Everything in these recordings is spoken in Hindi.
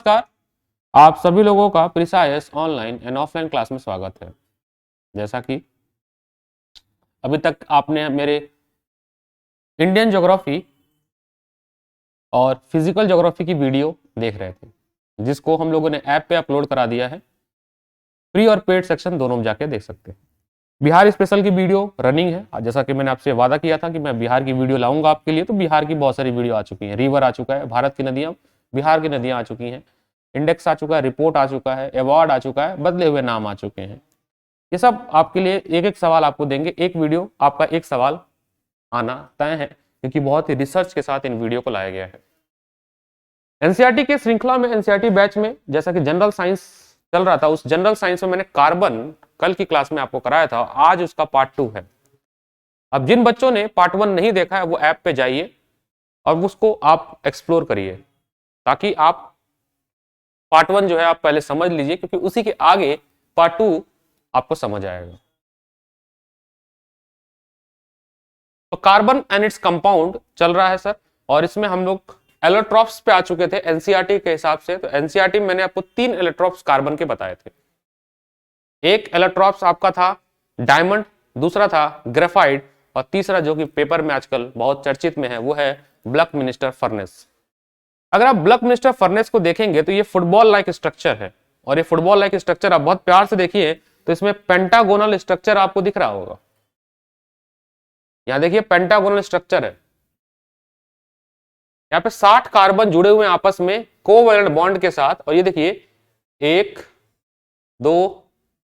नमस्कार। आप सभी लोगों का precise online and offline class में स्वागत है। जैसा कि अभी तक आपने मेरे इंडियन ज्योग्राफी और फिजिकल ज्योग्राफी की वीडियो देख रहे थे, जिसको हम लोगों ने ऐप पे अपलोड करा दिया है। फ्री और पेड सेक्शन दोनों में जाके देख सकते हैं। बिहार स्पेशल की वीडियो रनिंग है। जैसा कि मैंने आपसे वादा किया था कि मैं बिहार की वीडियो लाऊंगा आपके लिए, तो बिहार की बहुत सारी वीडियो आ चुकी हैं। रिवर आ चुका है, भारत की नदियां, बिहार की नदियां आ चुकी हैं, इंडेक्स आ चुका है, रिपोर्ट आ चुका है, अवार्ड आ चुका है, बदले हुए नाम आ चुके हैं। ये सब आपके लिए एक एक सवाल आपको देंगे। एक वीडियो आपका एक सवाल आना तय है, क्योंकि बहुत ही रिसर्च के साथ इन वीडियो को लाया गया है। एनसीईआरटी के श्रृंखला में, एनसीईआरटी बैच में, जैसा कि जनरल साइंस चल रहा था, उस जनरल साइंस में मैंने कार्बन कल की क्लास में आपको कराया था। आज उसका पार्ट 2 है। अब जिन बच्चों ने पार्ट 1 नहीं देखा है वो ऐप पे जाइए और उसको आप एक्सप्लोर करिए, ताकि आप पार्ट 1 जो है आप पहले समझ लीजिए, क्योंकि उसी के आगे पार्ट 2 आपको समझ आएगा। तो कार्बन एंड इट्स कंपाउंड चल रहा है सर, और इसमें हम लोग एलोट्रॉप्स पे आ चुके थे एनसीईआरटी के हिसाब से। तो एनसीईआरटी में मैंने आपको 3 एलोट्रॉप्स कार्बन के बताए थे। एक एलोट्रॉप्स आपका था डायमंड, दूसरा था ग्रेफाइट, और तीसरा जो कि पेपर में आजकल बहुत चर्चित में है वो है बल्कमिंस्टर फर्नेस। अगर आप बल्कमिंस्टर फर्नेस को देखेंगे तो ये फुटबॉल लाइक स्ट्रक्चर है, और ये फुटबॉल लाइक स्ट्रक्चर आप बहुत प्यार से देखिए तो इसमें पेंटागोनल स्ट्रक्चर आपको दिख रहा होगा। यहां देखिए पेंटागोनल स्ट्रक्चर है। यहाँ पे 60 कार्बन जुड़े हुए हैं आपस में कोवैलेंट बॉन्ड के साथ, और ये देखिए 1 2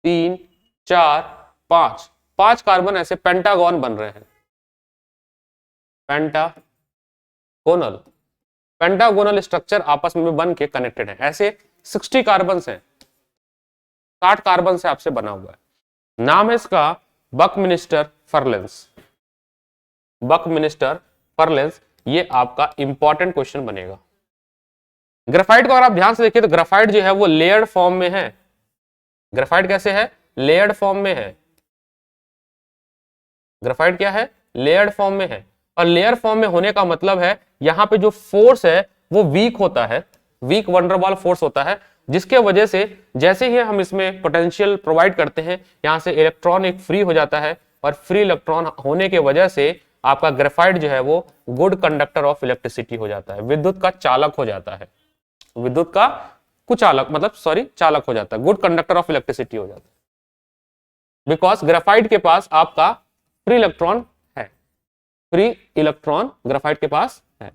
3 4 5 5 कार्बन ऐसे पेंटागन बन रहे हैं। पेंटागोनल पेंटागोनल स्ट्रक्चर आपस में बन के कनेक्टेड है। ऐसे 60 कार्बन हैं, 60 कार्बन से आपसे बना हुआ है। नाम है इसका बकमिंस्टर फर्नेस। बकमिंस्टर फर्नेस, ये आपका इंपॉर्टेंट क्वेश्चन बनेगा। ग्रेफाइट को अगर आप ध्यान से देखिए तो ग्रेफाइट जो है वो लेयर्ड फॉर्म में है। ग्रेफाइट कैसे है? लेयर्ड फॉर्म में है। ग्रेफाइट क्या है? लेयर्ड फॉर्म में है। और लेयर फॉर्म में होने का मतलब है यहां पे जो फोर्स है वो वीक होता है, वीक वंडरवॉल फोर्स होता है, जिसके वजह से जैसे ही हम इसमें पोटेंशियल प्रोवाइड करते हैं, यहां से इलेक्ट्रॉन एक फ्री हो जाता है, और फ्री इलेक्ट्रॉन होने के वजह से आपका ग्रेफाइट जो है वो गुड कंडक्टर ऑफ इलेक्ट्रिसिटी हो जाता है, विद्युत का चालक हो जाता है। विद्युत का कुचालक, मतलब सॉरी, चालक हो जाता है, गुड कंडक्टर ऑफ इलेक्ट्रिसिटी हो जाता है, बिकॉज ग्रेफाइट के पास आपका फ्री इलेक्ट्रॉन है। फ्री इलेक्ट्रॉन ग्रेफाइट के पास है।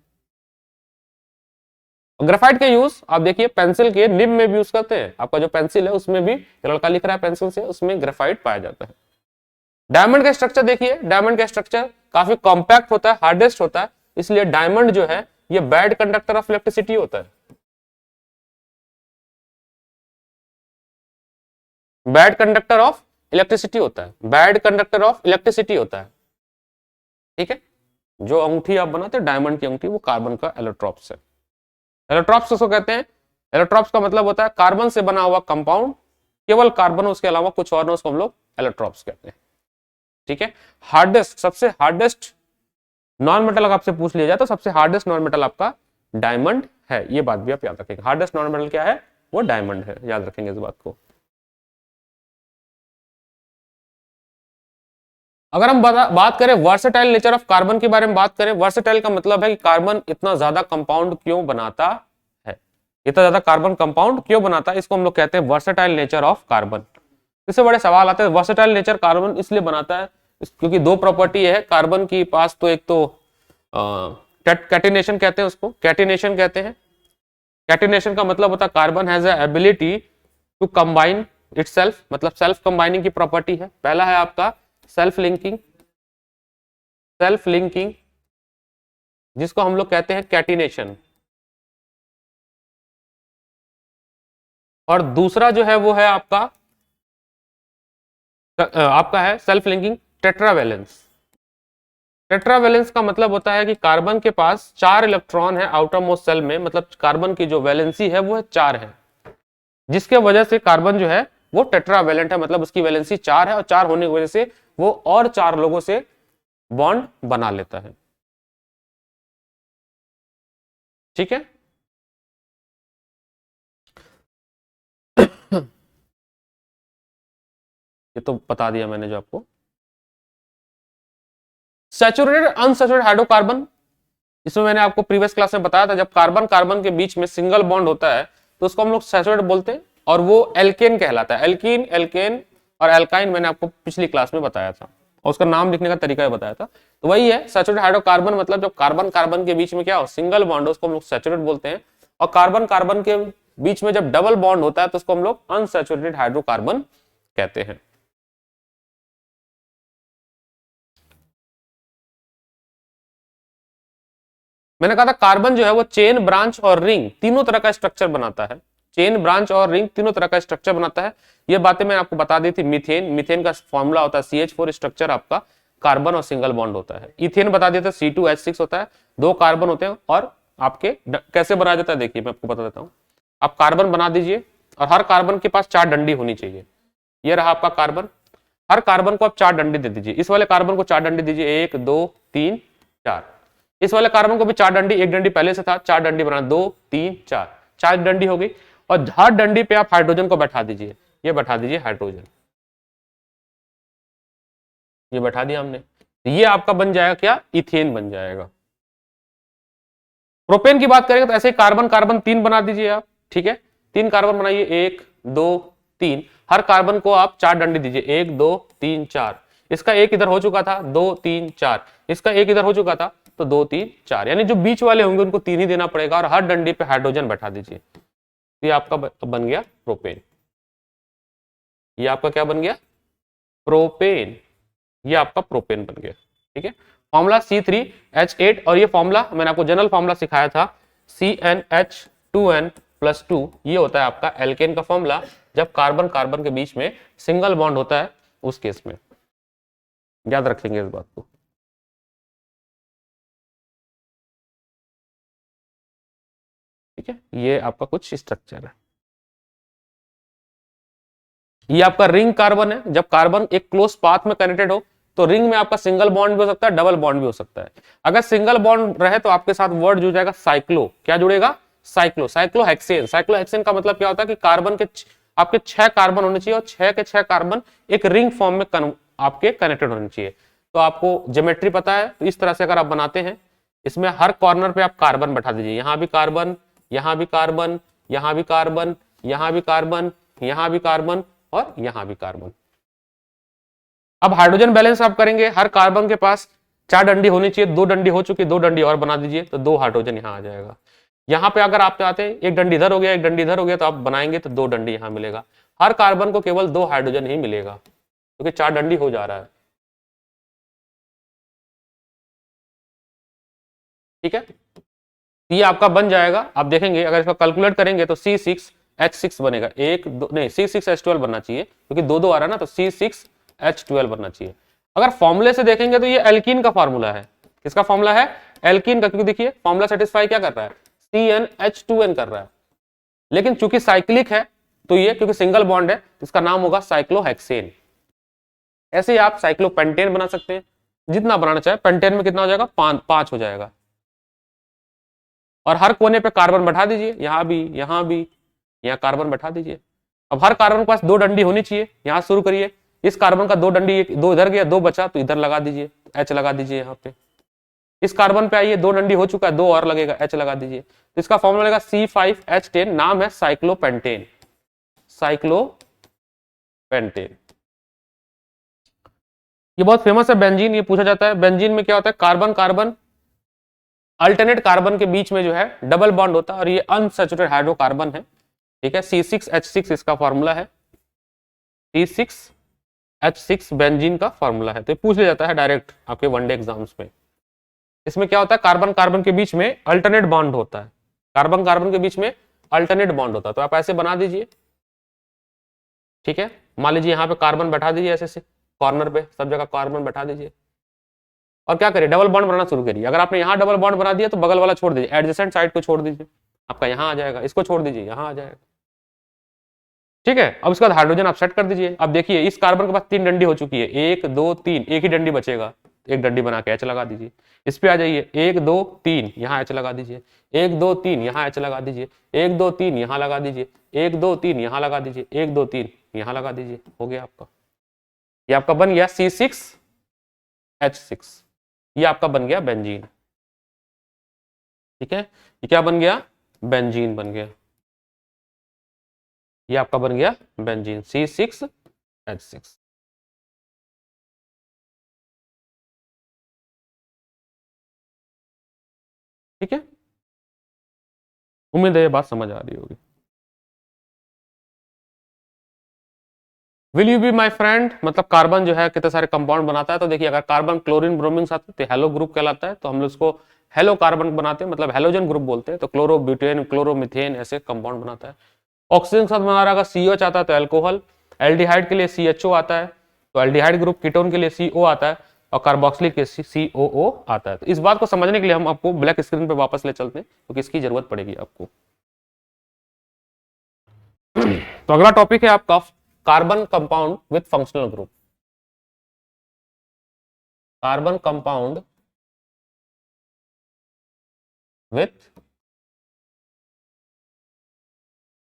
ग्रेफाइट का यूज आप देखिए पेंसिल के निब में भी यूज करते हैं। आपका जो पेंसिल है उसमें भी, लड़का लिख रहा है पेंसिल से, उसमें ग्रेफाइट पाया जाता है। डायमंड का स्ट्रक्चर देखिए, डायमंड का स्ट्रक्चर काफी कॉम्पैक्ट होता है, हार्डेस्ट होता है, इसलिए डायमंड जो है ये बैड कंडक्टर ऑफ इलेक्ट्रिसिटी होता है। बैड कंडक्टर ऑफ इलेक्ट्रिसिटी होता है, बैड कंडक्टर ऑफ इलेक्ट्रिसिटी होता है। ठीक है, जो अंगूठी आप बनाते हैं डायमंड की अंगूठी, वो कार्बन का एलोट्रॉप्स है। एलोट्रॉप्स किसको कहते हैं? एलोट्रॉप्स का मतलब होता है कार्बन से बना हुआ कंपाउंड, केवल कार्बन, उसके अलावा कुछ और, उसको हम लोग एलोट्रॉप्स कहते हैं। ठीक है, हार्डेस्ट, सबसे हार्डेस्ट नॉन मेटल अगर आपसे पूछ लिया जाए तो सबसे हार्डेस्ट नॉन मेटल आपका डायमंड है। ये बात भी आप याद रखेंगे, हार्डेस्ट नॉन मेटल क्या है? वो डायमंड है, याद रखेंगे इस बात को। अगर हम बात करें वर्सेटाइल नेचर ऑफ कार्बन के बारे में बात करें, वर्सेटाइल का मतलब है कि कार्बन इतना ज्यादा कंपाउंड क्यों बनाता है, इतना ज्यादा कार्बन कंपाउंड क्यों बनाता है, इसको हम लोग कहते हैं वर्सेटाइल नेचर ऑफ कार्बन। इससे बड़े सवाल आते हैं। वर्सेटाइल नेचर कार्बन इसलिए बनाता है क्योंकि दो प्रॉपर्टी है कार्बन की पास। तो एक तो कैटिनेशन कहते हैं, उसको कैटिनेशन कहते हैं। कैटिनेशन का मतलब होता है carbon has ability to combine itself, मतलब सेल्फ कंबाइनिंग की प्रॉपर्टी है। पहला है आपका सेल्फ लिंकिंग, सेल्फ लिंकिंग जिसको हम लोग कहते हैं कैटिनेशन, और दूसरा जो है वो है आपका है सेल्फ लिंकिंग टेट्रावैलेंस। टेट्रावैलेंस का मतलब होता है कि कार्बन के पास 4 इलेक्ट्रॉन है आउटर मोस्ट शेल में, मतलब कार्बन की जो वैलेंसी है वो है 4 है, जिसके वजह से कार्बन जो है वो टेट्रावैलेंट है, मतलब उसकी वैलेंसी 4 है, और 4 होने की वजह से वो और 4 लोगों से बॉन्ड बना लेता है। ठीक है, ये तो बता दिया मैंने जो आपको। सैचुरेटेड अनसैचुरेटेड हाइड्रोकार्बन, इसमें मैंने आपको प्रीवियस क्लास में बताया था, जब कार्बन कार्बन के बीच में सिंगल बॉन्ड होता है तो उसको हम लोग सैचुरेटेड बोलते हैं, और वो एल्केन कहलाता है। एल्कीन, एल्केन और एल्काइन मैंने आपको पिछली क्लास में बताया था, और उसका नाम लिखने का तरीका भी बताया था। तो वही है सैचुरेटेड हाइड्रोकार्बन, मतलब जब कार्बन कार्बन के बीच में क्या हो, सिंगल बॉन्ड हो, उसको हम लोग सैचुरेटेड बोलते हैं। और कार्बन कार्बन के बीच में जब डबल बॉन्ड होता है तो उसको हम लोग अनसैचुरेटेड हाइड्रोकार्बन कहते हैं। मैंने कहा था कार्बन जो है वो चेन, ब्रांच और रिंग तीनों तरह का स्ट्रक्चर बनाता है। चेन, ब्रांच और रिंग तीनों तरह का स्ट्रक्चर बनाता है। ये बातें मैंने आपको बता दी थी। मीथेन, मीथेन का फॉर्मूला होता है CH4, स्ट्रक्चर आपका कार्बन और सिंगल बॉन्ड होता है। इथेन बता दिया था, C2H6 होता है, 2 कार्बन होते हैं। और आपके कैसे बनाया जाता है देखिए, मैं आपको बता देता हूँ। आप कार्बन बना दीजिए और हर कार्बन के पास 4 डंडी होनी चाहिए। ये रहा आपका कार्बन, हर कार्बन को आप 4 डंडी दे दीजिए। इस वाले कार्बन को 4 डंडी दीजिए, 1 2 3 4। इस वाले कार्बन को भी 4 डंडी, एक डंडी पहले से था, 4 डंडी बनाना, 2 3 4, 4 डंडी हो गई। और हर डंडी पे आप हाइड्रोजन को बैठा दीजिए। ये बैठा दीजिए हाइड्रोजन, ये बैठा दिया हमने। ये आपका बन जाएगा क्या, इथेन बन जाएगा। प्रोपेन की बात करेंगे तो ऐसे कार्बन कार्बन 3 बना दीजिए आप, ठीक है। 3 कार्बन बनाइए, 1 2 3। हर कार्बन को आप 4 डंडी दीजिए, 1 2 3 4। इसका एक इधर हो चुका था, 2 3 4। इसका एक इधर हो चुका था, तो 2 3 4। यानी जो बीच वाले होंगे उनको 3 ही देना पड़ेगा, और हर डंडी पे हाइड्रोजन बैठा दीजिए। ये आपका बन गया प्रोपेन। ये आपका क्या बन गया, प्रोपेन। ये आपका प्रोपेन बन गया, ठीक है। फॉर्मूला C3H8, और ये फॉर्मूला मैंने आपको जनरल फॉर्मूला सिखाया था, CnH2n+2। ये होता है आपका एल्केन का फॉर्मूला, जब कार्बन कार्बन के बीच में सिंगल बॉन्ड होता है उस केस में। याद रखेंगे इस बात को, ठीक है। ये आपका कुछ स्ट्रक्चर है। ये आपका रिंग कार्बन है। जब कार्बन एक क्लोज पाथ में कनेक्टेड हो तो रिंग में आपका सिंगल बॉन्ड भी हो सकता है, डबल बॉन्ड भी हो सकता है। अगर सिंगल बॉन्ड रहे तो आपके साथ वर्ड जुड़ जाएगा साइक्लो। क्या जुड़ेगा, साइक्लो, साइक्लोहेक्सेन। साइक्लोहेक्सेन का मतलब क्या होता है कि कार्बन के आपके 6 कार्बन होने चाहिए, और 6 के 6 कार्बन एक रिंग फॉर्म में आपके कनेक्टेड होने चाहिए। तो आपको ज्योमेट्री पता है, तो इस तरह से अगर आप बनाते हैं, इसमें हर कॉर्नर पे आप कार्बन बैठा दीजिए। यहां भी कार्बन, यहां भी कार्बन, यहां भी कार्बन, यहां भी कार्बन, यहां भी कार्बन, और यहां भी कार्बन। अब हाइड्रोजन बैलेंस आप करेंगे, हर कार्बन के पास 4 डंडी होनी चाहिए, 2 डंडी हो चुकी है, 2 डंडी और बना दीजिए, तो 2 हाइड्रोजन यहां आ जाएगा। यहां पे अगर आप चाहते हैं एक डंडी इधर हो गया, एक डंडी इधर हो गया, तो आप बनाएंगे तो 2 डंडी यहां मिलेगा। हर कार्बन को केवल 2 हाइड्रोजन ही मिलेगा, क्योंकि 4 डंडी हो जा रहा है, ठीक है। ये आपका बन जाएगा। आप देखेंगे अगर इसका कैलकुलेट करेंगे तो C6H6 बनेगा। एक दो नहीं, C6H12 बनना चाहिए, क्योंकि 2 2 आ रहा है ना, तो C6H12 बनना चाहिए। अगर फॉर्मूले से देखेंगे तो ये एल्कीन का फॉर्मूला है। किसका फॉर्मूला है, एल्कीन का, क्योंकि देखिए फॉर्मूला सेटिस्फाई क्या कर रहा है, CnH2n कर रहा है। लेकिन चूंकि साइक्लिक है तो ये, क्योंकि सिंगल बॉन्ड है, इसका नाम होगा साइक्लोहेक्सेन। ऐसे ही आप साइक्लोपेंटेन बना सकते हैं, जितना बनाना चाहे। पेंटेन में कितना हो जाएगा, 5 हो जाएगा। और हर कोने पे कार्बन बैठा दीजिए, यहां भी, यहां भी, यहां कार्बन बैठा दीजिए। अब हर कार्बन के पास 2 डंडी होनी चाहिए। यहां शुरू करिए, इस कार्बन का 2 डंडी, 2 इधर गया, 2 बचा, तो इधर लगा दीजिए, H लगा दीजिए यहाँ पे। इस कार्बन पे आइए, 2 डंडी हो चुका है, 2 और लगेगा, H लगा दीजिए। तो इसका फॉर्मूला लगेगा C5H10, नाम है साइक्लोपेंटेन। साइक्लोपेंटेन ये बहुत फेमस है। बेंजीन, ये पूछा जाता है, बेंजीन में क्या होता है, कार्बन कार्बन अल्टरनेट कार्बन के बीच में जो है डबल बॉन्ड होता है, और ये अनसैचुरेटेड हाइड्रोकार्बन है, ठीक है। C6H6 इसका फॉर्मूला है, C6H6 बेंजीन का फॉर्मूला है। तो पूछ लिया जाता है डायरेक्ट आपके वनडे एग्जाम्स में। इसमें क्या होता है, कार्बन कार्बन के बीच में अल्टरनेट बॉन्ड होता है, कार्बन कार्बन के बीच में अल्टरनेट बॉन्ड होता है। तो आप ऐसे बना दीजिए, ठीक है। मान लीजिए यहाँ पे कार्बन बैठा दीजिए, ऐसे से कॉर्नर पे सब जगह कार्बन बैठा दीजिए, और क्या करिए, डबल बॉन्ड बनाना शुरू करिए। अगर आपने यहाँ डबल बॉन्ड बना दिया तो बगल वाला छोड़ दीजिए, एडजेसेंट साइड को छोड़ दीजिए, आपका यहाँ आ जाएगा। इसको छोड़ दीजिए, यहाँ आ जाएगा, ठीक है। अब इसके बाद हाइड्रोजन आप सेट कर दीजिए। अब देखिए इस कार्बन के पास 3 डंडी हो चुकी है, 1 2 3, एक ही डंडी बचेगा, एक डंडी बना के H लगा दीजिए। इस पे आ जाइए, 1 2 3, यहाँ H लगा दीजिए, 1 2 3, यहाँ H लगा दीजिए, 1 2 3, यहाँ लगा दीजिए, 1 2 3, यहाँ लगा दीजिए, 1 2 3, यहाँ लगा दीजिए, हो गया आपका। ये आपका बन गया C6H6, ये आपका बन गया बेंजीन। ठीक है, ये क्या बन गया? बेंजीन बन गया। ये आपका बन गया बेंजीन C6H6। ठीक है, उम्मीद है ये बात समझ आ रही होगी। Will you be my friend, मतलब कार्बन जो है कितने सारे कंपाउंड बनाता है। तो देखिए, अगर कार्बन क्लोरीन ब्रोमीन साथ तो हेलो ग्रुप कहलाता है, तो हम लोग इसको हेलो कार्बन बनाते हैं, मतलब हेलोजन ग्रुप बोलते हैं। तो क्लोरो ब्यूटेन, क्लोरो मिथेन ऐसे कंपाउंड बनाता है। ऑक्सीजन के साथ बना रहा COH आता है तो एल्कोहल। एल्डिहाइड के लिए CHO आता है, तो एल्डिहाइड ग्रुप। कीटोन के लिए CO आता है, और कार्बोक्सिलिक के COO आता है। तो इस बात को समझने के लिए हम आपको ब्लैक स्क्रीन पर वापस ले चलते हैं, क्योंकि इसकी जरूरत पड़ेगी आपको। तो अगला टॉपिक है आपका carbon compound with functional group. Carbon compound with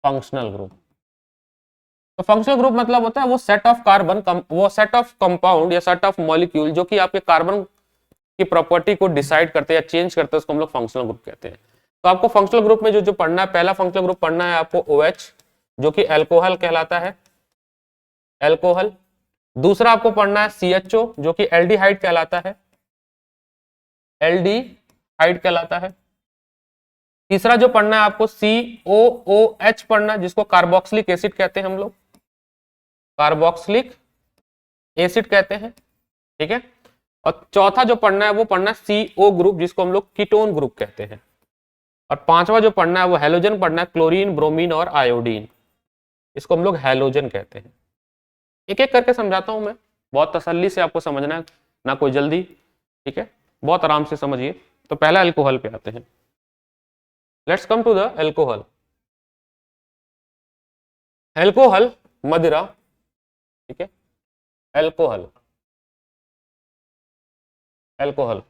functional group. तो फंक्शनल ग्रुप मतलब होता है वो सेट ऑफ कार्बन, वो सेट ऑफ कंपाउंड या सेट ऑफ मॉलिक्यूल जो कि आपके कार्बन की प्रॉपर्टी को डिसाइड करते हैं या चेंज करते हैं, उसको हम लोग फंक्शनल ग्रुप कहते हैं। तो आपको फंक्शनल ग्रुप में जो जो पढ़ना है, पहला फंक्शनल ग्रुप पढ़ना है आपको OH, जो कि एल्कोहल कहलाता है, एल्कोहल। दूसरा आपको पढ़ना है CHO, जो कि एल्डिहाइड कहलाता है, एल्डिहाइड कहलाता है। तीसरा जो पढ़ना है आपको COOH पढ़ना है, जिसको कार्बोक्सिलिक एसिड कहते हैं हम लोग, कार्बोक्सिलिक एसिड कहते हैं। ठीक है, और चौथा जो पढ़ना है वो पढ़ना है CO ग्रुप, जिसको हम लोग कीटोन ग्रुप कहते हैं। और पांचवा जो पढ़ना है वो हेलोजन पढ़ना है, क्लोरीन, ब्रोमीन और आयोडीन, इसको हम लोग हेलोजन कहते हैं। एक एक करके समझाता हूं मैं, बहुत तसल्ली से आपको समझना है, ना कोई जल्दी। ठीक है, बहुत आराम से समझिए। तो पहला अल्कोहल पे आते हैं। Let's come to the alcohol. Alcohol मदिरा। ठीक है, अल्कोहल, अल्कोहल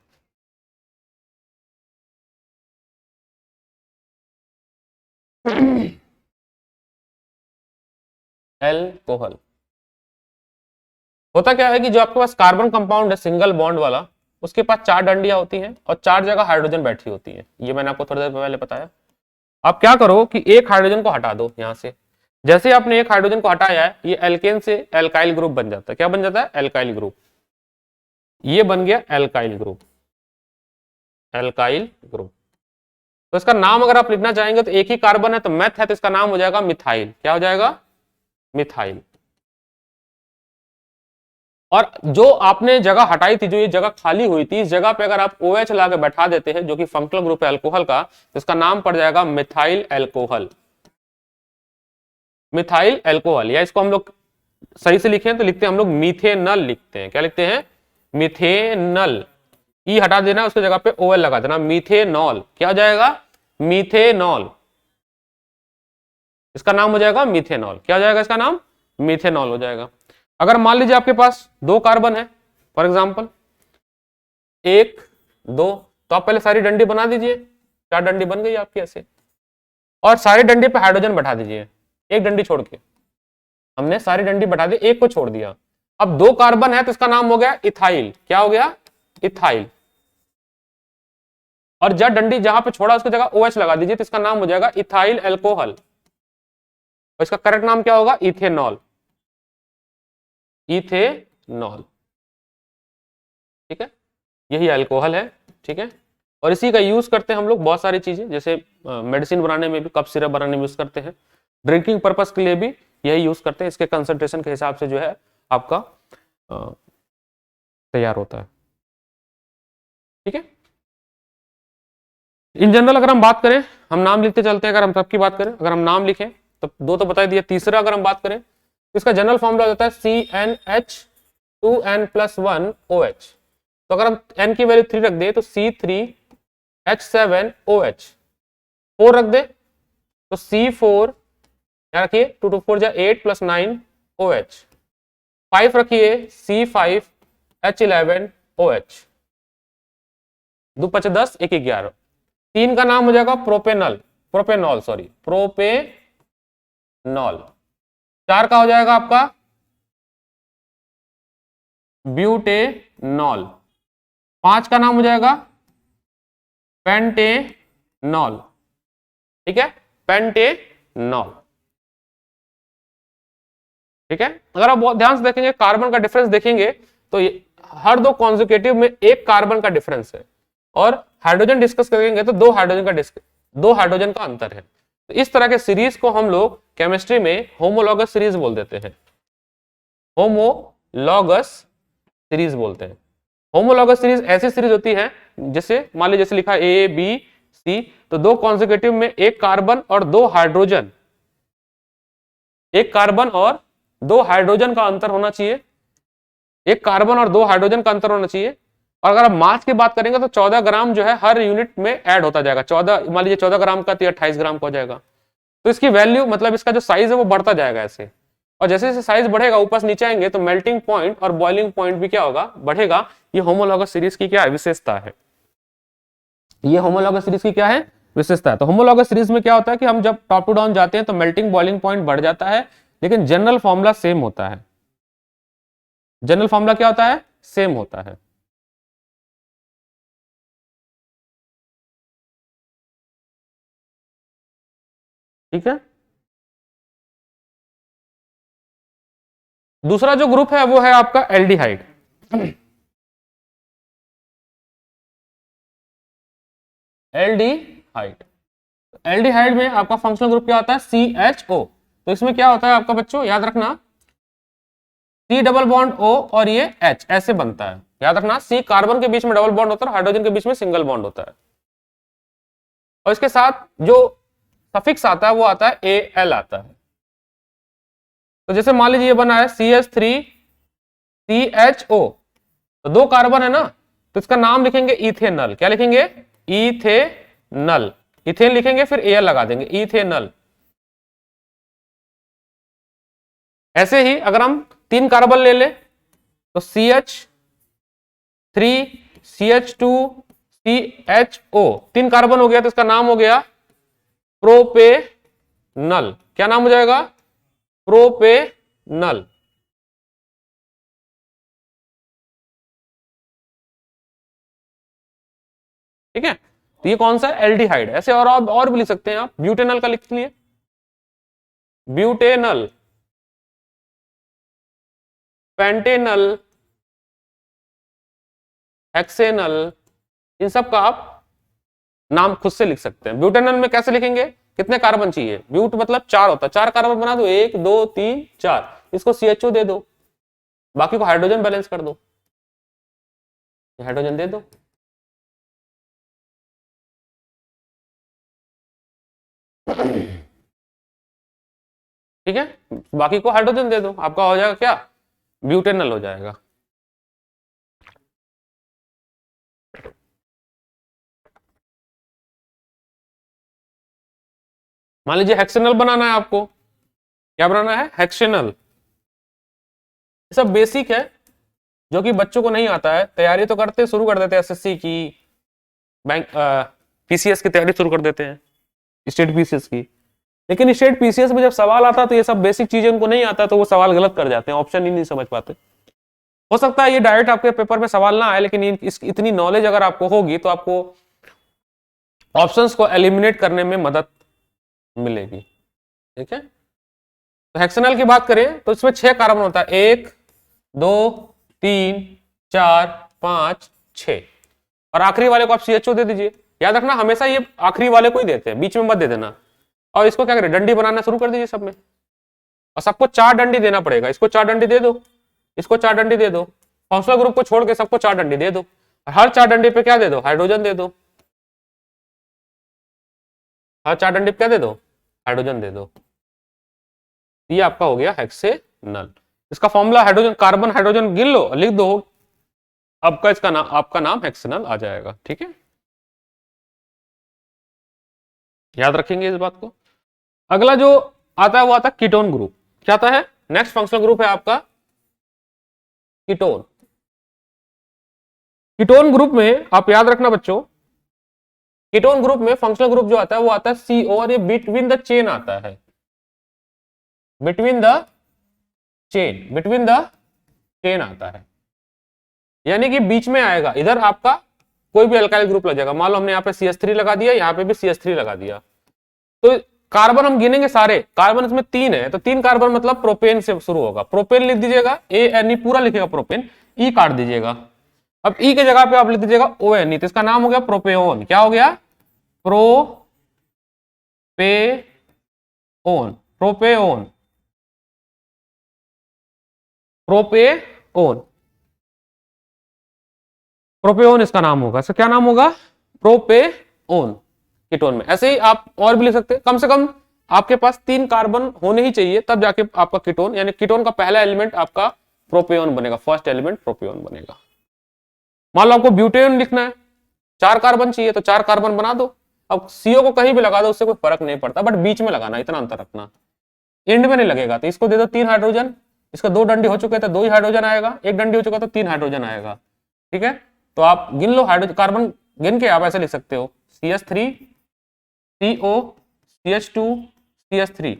अल्कोहल होता क्या है कि जो आपके पास कार्बन कंपाउंड है सिंगल बॉन्ड वाला, उसके पास 4 डंडियां होती हैं और 4 जगह हाइड्रोजन बैठी होती है। ये मैंने आपको थोड़ी देर पहले बताया। आप क्या करो कि एक हाइड्रोजन को हटा दो यहां से। जैसे ही आपने एक हाइड्रोजन को हटाया है, ये एल्केन से एल्काइल ग्रुप बन जाता है। क्या बन जाता है? Alkyl group. ये बन गया एल्काइल ग्रुप, एल्काइल ग्रुप। तो इसका नाम अगर आप लिखना चाहेंगे तो एक ही कार्बन है तो मेथ है, तो इसका नाम हो जाएगा मिथाइल। क्या हो जाएगा? मिथाइल। और जो आपने जगह हटाई थी, जो ये जगह खाली हुई थी, इस जगह पे अगर आप OH ला के बैठा देते हैं, जो कि फंक्शनल ग्रुप है अल्कोहल का, तो इसका नाम पड़ जाएगा मिथाइल अल्कोहल। मिथाइल अल्कोहल, या इसको हम लोग सही से लिखें तो लिखते हैं हम लोग मीथेनल लिखते हैं। क्या लिखते हैं? मिथेनल। ई हटा देना, उसकी जगह पे OL लगा देना, मीथेनॉल। क्या हो जाएगा? मीथेनॉल। इसका नाम हो जाएगा मिथेनॉल। क्या हो जाएगा इसका नाम? मिथेनॉल हो जाएगा। अगर मान लीजिए आपके पास 2 कार्बन है, फॉर एग्जाम्पल 1 2, तो आप पहले सारी डंडी बना दीजिए। 4 डंडी बन गई आपकी ऐसे, और सारी डंडी पे हाइड्रोजन बैठा दीजिए, एक डंडी छोड़ के। हमने सारी डंडी बैठा दी, एक को छोड़ दिया। अब 2 कार्बन है तो इसका नाम हो गया इथाइल। क्या हो गया? इथाइल। और जब डंडी जहां पे छोड़ा उसकी जगह OH लगा दीजिए, तो इसका नाम हो जाएगा इथाइल अल्कोहल। और इसका करेक्ट नाम क्या होगा? Ethanol, ethanol. ठीक है, यही अल्कोहल है। ठीक है, और इसी का यूज करते हैं हम लोग बहुत सारी चीजें, जैसे मेडिसिन बनाने में भी, कफ सिरप बनाने में यूज करते हैं, ड्रिंकिंग पर्पस के लिए भी यही यूज करते हैं। इसके कंसंट्रेशन के हिसाब से जो है आपका तैयार होता है। ठीक है, इन जनरल अगर हम बात करें, हम नाम लिखते चलते हैं। अगर हम सबकी बात करें, अगर हम नाम लिखें तो 2 तो बता दिया। तीसरा अगर हम बात करें तो इसका जनरल फॉर्मूला होता है CnH2n+1OH। तो अगर हम n की वैल्यू 3 रख दे तो C3H7OH। 4 रख दे तो C4, यहाँ रखिए 2 2 4 8 + 9OH। 5 रखिए C5H11OH। 2 5 10 1 11। 3 का नाम हो जाएगा प्रोपेनॉल, प्रोपेनॉल। 4 का हो जाएगा आपका ब्यूटेनॉल। 5 का नाम हो जाएगा पेंटेनॉल। ठीक है, पेंटेनॉल। ठीक है, अगर आप बहुत ध्यान से देखेंगे कार्बन का डिफरेंस देखेंगे तो हर दो कॉन्जुगेटिव में एक कार्बन का डिफरेंस है, और हाइड्रोजन डिस्कस करेंगे तो दो हाइड्रोजन का अंतर है। तो इस तरह के सीरीज को हम लोग केमिस्ट्री में होमोलॉगस सीरीज बोल देते हैं। होमोलॉगस सीरीज बोलते हैं। होमोलॉगस सीरीज ऐसी सीरीज होती है जैसे मान लीजिए जैसे लिखा ए बी सी, तो दो कॉन्जुगेटिव में एक कार्बन और दो हाइड्रोजन, एक कार्बन और दो हाइड्रोजन का अंतर होना चाहिए, एक कार्बन और दो हाइड्रोजन का अंतर होना चाहिए। और अगर आप मास की बात करेंगे तो 14 ग्राम जो है हर यूनिट में ऐड होता जाएगा। 14 मान लीजिए 14 ग्राम का तो 28 ग्राम का हो जाएगा। तो इसकी वैल्यू मतलब इसका जो साइज है वो बढ़ता जाएगा ऐसे, और जैसे जैसे साइज बढ़ेगा ऊपर से नीचे आएंगे तो मेल्टिंग पॉइंट और बॉइलिंग पॉइंट भी क्या होगा, बढ़ेगा। ये होमोलॉगस सीरीज की क्या विशेषता है, ये होमोलॉगस सीरीज की क्या है विशेषता है। तो होमोलॉगस सीरीज में क्या होता है कि हम जब टॉप टू डाउन जाते हैं तो मेल्टिंग बॉइलिंग पॉइंट बढ़ जाता है, लेकिन जनरल फॉर्मूला सेम होता है। जनरल फॉर्मूला क्या होता है, सेम होता है। ठीक है, दूसरा जो ग्रुप है वो है आपका एल्डिहाइड। एल्डिहाइड, एल्डिहाइड में आपका फंक्शनल ग्रुप क्या होता है, CHO। तो इसमें क्या होता है आपका बच्चों, याद रखना C डबल बॉन्ड O और ये H ऐसे बनता है। याद रखना C कार्बन के बीच में डबल बॉन्ड होता है और हाइड्रोजन के बीच में सिंगल बॉन्ड होता है, और इसके साथ जो सफिक्स आता है वो आता है Al आता है। तो जैसे मान लीजिए ये बना है CH3CHO, तो दो कार्बन है ना, तो इसका नाम लिखेंगे इथेनल। क्या लिखेंगे, इथेनल। इथेन लिखेंगे फिर Al लगा देंगे, इथेनल। ऐसे ही अगर हम 3 कार्बन ले ले तो CH3 CH2 CHO, 3 कार्बन हो गया तो इसका नाम हो गया प्रोपेनल। क्या नाम हो जाएगा, प्रोपेनल। ठीक है, तो ये कौन सा एल्डिहाइड। ऐसे और भी लिख सकते हैं आप, ब्यूटेनल का लिख लिए, ब्यूटेनल, पेंटेनल, हेक्सेनल, इन सब का आप नाम खुद से लिख सकते हैं। ब्यूटेनल में कैसे लिखेंगे, कितने कार्बन चाहिए, ब्यूट मतलब 4 होता है, 4 कार्बन बना दो, 1 2 3 4, इसको CHO दे दो, बाकी को हाइड्रोजन बैलेंस कर दो, हाइड्रोजन दे दो। ठीक है, बाकी को हाइड्रोजन दे दो, आपका हो जाएगा क्या, ब्यूटेनल हो जाएगा। मान लीजिए हेक्सेनल बनाना है आपको, क्या बनाना है, हेक्सेनल। ये सब बेसिक है जो कि बच्चों को नहीं आता है, तैयारी तो करते शुरू कर देते हैं SSC की, बैंक PCS की तैयारी शुरू कर देते हैं, स्टेट PCS की, लेकिन स्टेट PCS में जब सवाल आता तो ये सब बेसिक चीजें उनको नहीं आता, तो वो सवाल गलत कर जाते हैं, ऑप्शन ही नहीं समझ पाते। हो सकता है ये डायरेक्ट आपके पेपर में सवाल ना आए, लेकिन इतनी नॉलेज अगर आपको होगी तो आपको ऑप्शंस को एलिमिनेट करने में मदद मिलेगी। ठीक है, तो हेक्सेनल की बात करें तो इसमें 6 कार्बन होता है, 1 2 3 4 5 6, और आखिरी वाले को आप CHO दे दीजिए। याद रखना हमेशा ये आखिरी वाले को ही देते हैं, बीच में मत दे देना। और इसको क्या करें, डंडी बनाना शुरू कर दीजिए सब में, और सबको 4 डंडी देना पड़ेगा। इसको 4 डंडी दे दो, इसको 4 डंडी दे दो, फंक्शनल ग्रुप को छोड़ के सबको 4 डंडी दे दो, हर 4 डंडी पे क्या दे दो, हाइड्रोजन दे दो, हर 4 डंडी पे क्या दे दो, हाइड्रोजन दे दो। ये आपका हो गया हेक्सेनल। इसका फॉर्मूला हाइड्रोजन, कार्बन हाइड्रोजन गिन लो, लिख दो, आपका नाम हेक्सेनल आ जाएगा। ठीक है, याद रखेंगे इस बात को। अगला जो आता है वो आता है कीटोन ग्रुप। क्या आता है, नेक्स्ट फंक्शनल ग्रुप है आपका कीटोन। कीटोन ग्रुप में आप याद रखना बच्चों, कीटोन ग्रुप में फंक्शनल ग्रुप जो आता है वो आता है CO, और ये बिटवीन द चेन आता है, बिटवीन द चेन आता है। यानी कि बीच में आएगा, इधर आपका कोई भी अल्काइल ग्रुप लग जाएगा। मान लो हमने यहाँ पे CH3 लगा दिया, यहाँ पे भी CH3 लगा दिया, तो कार्बन हम गिनेंगे सारे, कार्बन इसमें 3 है, तो 3 कार्बन मतलब प्रोपेन से शुरू होगा, प्रोपेन लिख दीजिएगा, ANE पूरा लिखेगा प्रोपेन, ई काट दीजिएगा। अब ई के जगह पे आप लिख दीजिएगा ONE, तो इसका नाम हो गया प्रोपेओन। क्या हो गया? प्रोपेओन, प्रोपेओन, प्रोपेओन, प्रोपेओन इसका नाम होगा। इसका क्या नाम होगा? प्रोपेओन, कीटोन में। ऐसे ही आप और भी लिख सकते हैं, कम से कम आपके पास 3 कार्बन होने ही चाहिए, तब जाके आपका कीटोन, यानी कीटोन का पहला एलिमेंट आपका प्रोपेओन बनेगा, फर्स्ट एलिमेंट प्रोपेओन बनेगा। मान लो आपको ब्यूटेन लिखना है, 4 कार्बन चाहिए, तो 4 कार्बन बना दो। अब CO को कहीं भी लगा दो, उससे कोई फर्क नहीं पड़ता, बट बीच में लगाना, इतना अंतर रखना, एंड में नहीं लगेगा। तो इसको दे दो 3 हाइड्रोजन, इसका 2 डंडी हो चुके तो 2 ही हाइड्रोजन आएगा, 1 डंडी हो चुका तो 3 हाइड्रोजन आएगा। ठीक है, तो आप गिन लो हाइड्रोजन, कार्बन गिन के आप ऐसे लिख सकते हो, CH3 CO CH2 CH3,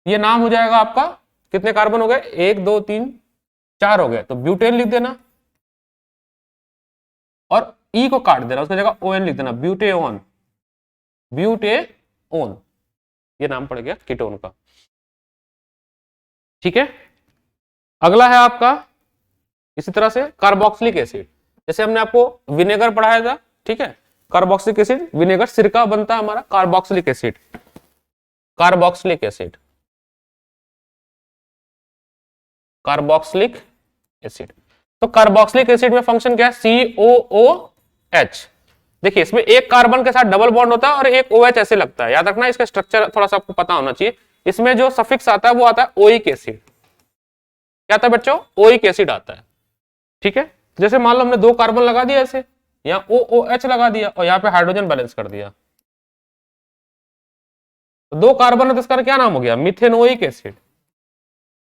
ये नाम हो जाएगा आपका। कितने कार्बन हो गए? 1 2 3 4 हो गए, तो ब्यूटेन लिख देना और ई को काट देना, उसकी जगह ON लिख देना, ब्यूटेओन, ब्यूटेओन, ये नाम पड़ गया कीटोन का। ठीक है, अगला है आपका इसी तरह से कार्बोक्सिलिक एसिड। जैसे हमने आपको विनेगर पढ़ाया था, ठीक है, कार्बोक्सिलिक एसिड, विनेगर सिरका बनता है हमारा, carboxylic acid, carboxylic acid, carboxylic acid. तो कार्बोक्सिलिक एसिड में फंक्शन क्या है? COOH। देखिए इसमें एक कार्बन के साथ डबल बॉन्ड होता है और एक OH ऐसे लगता है, याद रखना, इसका स्ट्रक्चर थोड़ा सा आपको पता होना चाहिए। इसमें जो सफिक्स आता है वो आता है ओइक एसिड। क्या आता है बच्चों? ओइक एसिड आता है। ठीक है, जैसे मान लो हमने 2 कार्बन लगा दिया ऐसे, यहाँ OOH लगा दिया और यहाँ पे हाइड्रोजन बैलेंस कर दिया, तो 2 कार्बन है, तो इसका क्या नाम हो गया? Methanoic acid,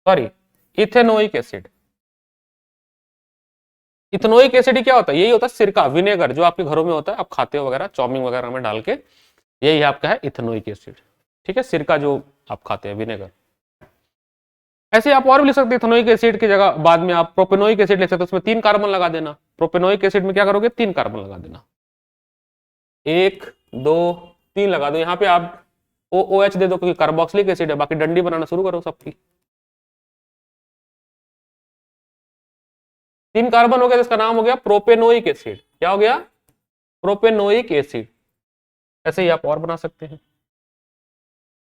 sorry ethanoic acid. Ethanoic acid क्या होता है? यही होता है सिरका, विनेगर, जो आपके घरों में होता है, आप खाते हो वगैरह, चाउमीन वगैरह में डाल के, यही आपका है इथेनोइक एसिड। ठीक है, सिरका जो आप खाते हैं, विनेगर। ऐसे आप और भी लिख सकते हैं, इथेनोइक एसिड की जगह बाद में आप प्रोपेनोइक एसिड लिख सकते हैं, उसमें 3 कार्बन लगा देना। प्रोपेनोइक एसिड में क्या करोगे? 3 कार्बन लगा देना, 1 2 3 लगा दो। यहाँ पे आप OOH दे दो, क्योंकि कार्बोक्सिलिक एसिड है, बाकी डंडी बनाना शुरू करो सबकी। 3 कार्बन हो गया, जिसका नाम हो गया प्रोपेनोइक एसिड। क्या हो गया? Propanoic acid. ऐसे ही आप और बना सकते हैं।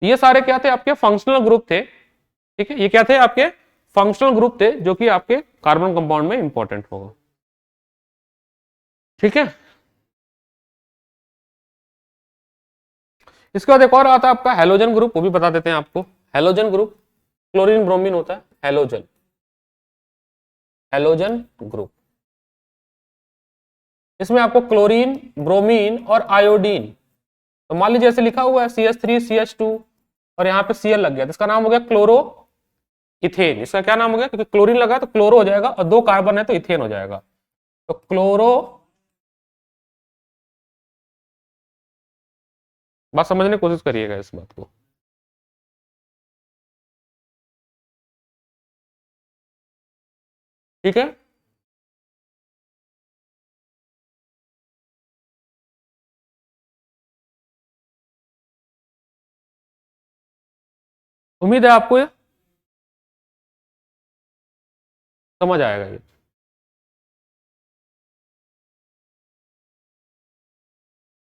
ये सारे क्या थे? आपके फंक्शनल ग्रुप थे। ठीक है, ये क्या थे? आपके फंक्शनल ग्रुप थे, जो कि आपके कार्बन कंपाउंड में इंपॉर्टेंट होगा। ठीक है, इसके बाद एक और आता है आपका हेलोजन ग्रुप, वो भी बता देते हैं आपको। हेलोजन ग्रुप क्लोरीन ब्रोमीन होता है, हेलोजन, हेलोजन ग्रुप। इसमें आपको क्लोरीन, ब्रोमीन और आयोडीन, तो मान लीजिए ऐसे लिखा हुआ है CH3 CH2 और यहाँ पे Cl लग गया, तो इसका नाम हो गया क्लोरो इथेन। इसका क्या नाम हो गया? क्योंकि क्लोरीन लगा तो क्लोरो हो जाएगा और 2 कार्बन है तो इथेन हो जाएगा, तो क्लोरो। बात समझने की कोशिश करिएगा इस बात को। ठीक है, उम्मीद है आपको ये समझ आएगा। ये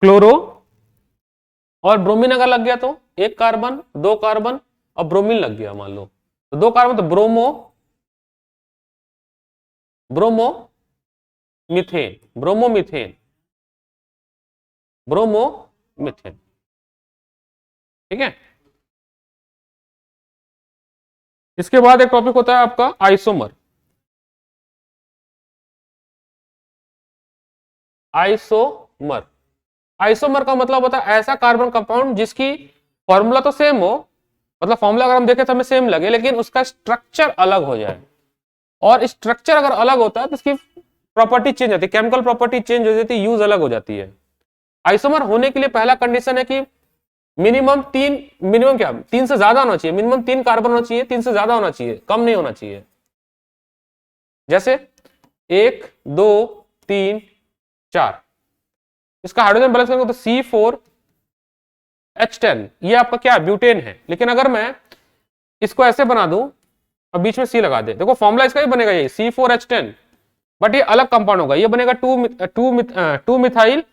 क्लोरो और ब्रोमीन अगर लग गया तो 1 कार्बन 2 कार्बन और ब्रोमीन लग गया मान लो, तो 2 कार्बन, तो bromo, bromo methane, bromo methane, bromo methane. ठीक है, इसके बाद एक टॉपिक होता है आपका आइसोमर। आइसोमर, आइसोमर का मतलब होता है ऐसा कार्बन कंपाउंड जिसकी फॉर्मूला तो सेम हो, मतलब फॉर्मूला अगर हम देखें तो हमें सेम लगे, लेकिन उसका स्ट्रक्चर अलग हो जाए। और स्ट्रक्चर अगर अलग होता है तो इसकी प्रॉपर्टी चेंज होती है, केमिकल प्रॉपर्टी चेंज हो जाती है, यूज अलग हो जाती है। आइसोमर होने के लिए पहला कंडीशन है कि मिनिमम 3, मिनिमम क्या 3 से ज्यादा होना चाहिए, मिनिमम 3 कार्बन होना चाहिए, 3 से ज्यादा होना चाहिए, कम नहीं होना चाहिए। जैसे 1 2 3 4, इसका हाइड्रोजन बैलेंस करेंगे तो C4H10, ये आपका क्या ब्यूटेन है। लेकिन अगर मैं इसको ऐसे बना दूं और बीच में C लगा दे, देखो फॉर्मूला इसका ही बनेगा ये C4H10, बट ये अलग कंपाउंड होगा, ये बनेगा 2 मिथाइल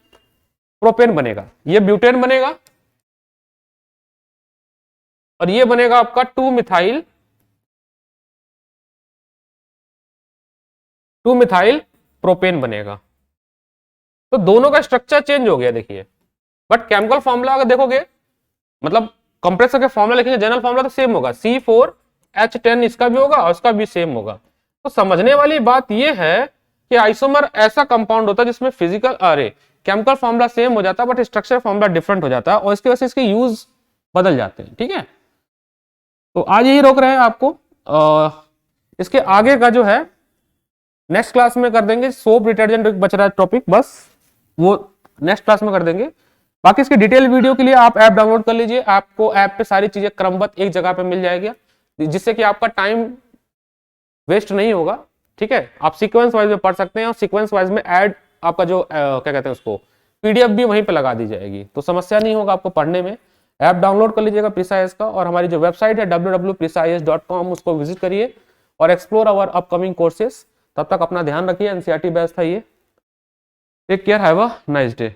प्रोपेन बनेगा, ये ब्यूटेन बनेगा और ये बनेगा आपका 2 मिथाइल प्रोपेन बनेगा। तो दोनों का स्ट्रक्चर चेंज हो गया देखिए, बट केमिकल फॉर्मूला अगर देखोगे, मतलब कंप्रेसर के फॉर्मूला लिखेंगे, जनरल फॉर्मूला तो सेम होगा, C4H10 इसका भी होगा और उसका भी सेम होगा। तो समझने वाली बात यह है कि आइसोमर ऐसा कंपाउंड होता है जिसमें फिजिकल केमिकल फॉर्मूला सेम हो जाता है बट स्ट्रक्चर फॉर्मूला डिफरेंट हो जाता है और इसकी वजह से इसके यूज बदल जाते हैं। ठीक है, तो आज यही रोक रहे हैं आपको। इसके आगे का जो है नेक्स्ट क्लास में कर देंगे, सोप डिटर्जेंट बच रहा है टॉपिक, बस वो नेक्स्ट क्लास में कर देंगे। बाकी इसकी डिटेल वीडियो के लिए आप ऐप डाउनलोड कर लीजिए, आपको ऐप पे सारी चीजें क्रमबद्ध एक जगह पे मिल जाएगी, जिससे कि आपका टाइम वेस्ट नहीं होगा। ठीक है, आप सीक्वेंस वाइज में पढ़ सकते हैं और सीक्वेंस वाइज में ऐड आपका जो क्या कहते हैं उसको पीडीएफ भी वहीं पे लगा दी जाएगी, तो समस्या नहीं होगा आपको पढ़ने में। ऐप डाउनलोड कर लीजिएगा प्रिसाइज का, और हमारी जो वेबसाइट है www.precise.com उसको विजिट करिए और एक्सप्लोर अवर अपकमिंग कोर्सेज। तब तक अपना ध्यान रखिए, एनसीईआरटी बैच था ये। Take care, have a nice day.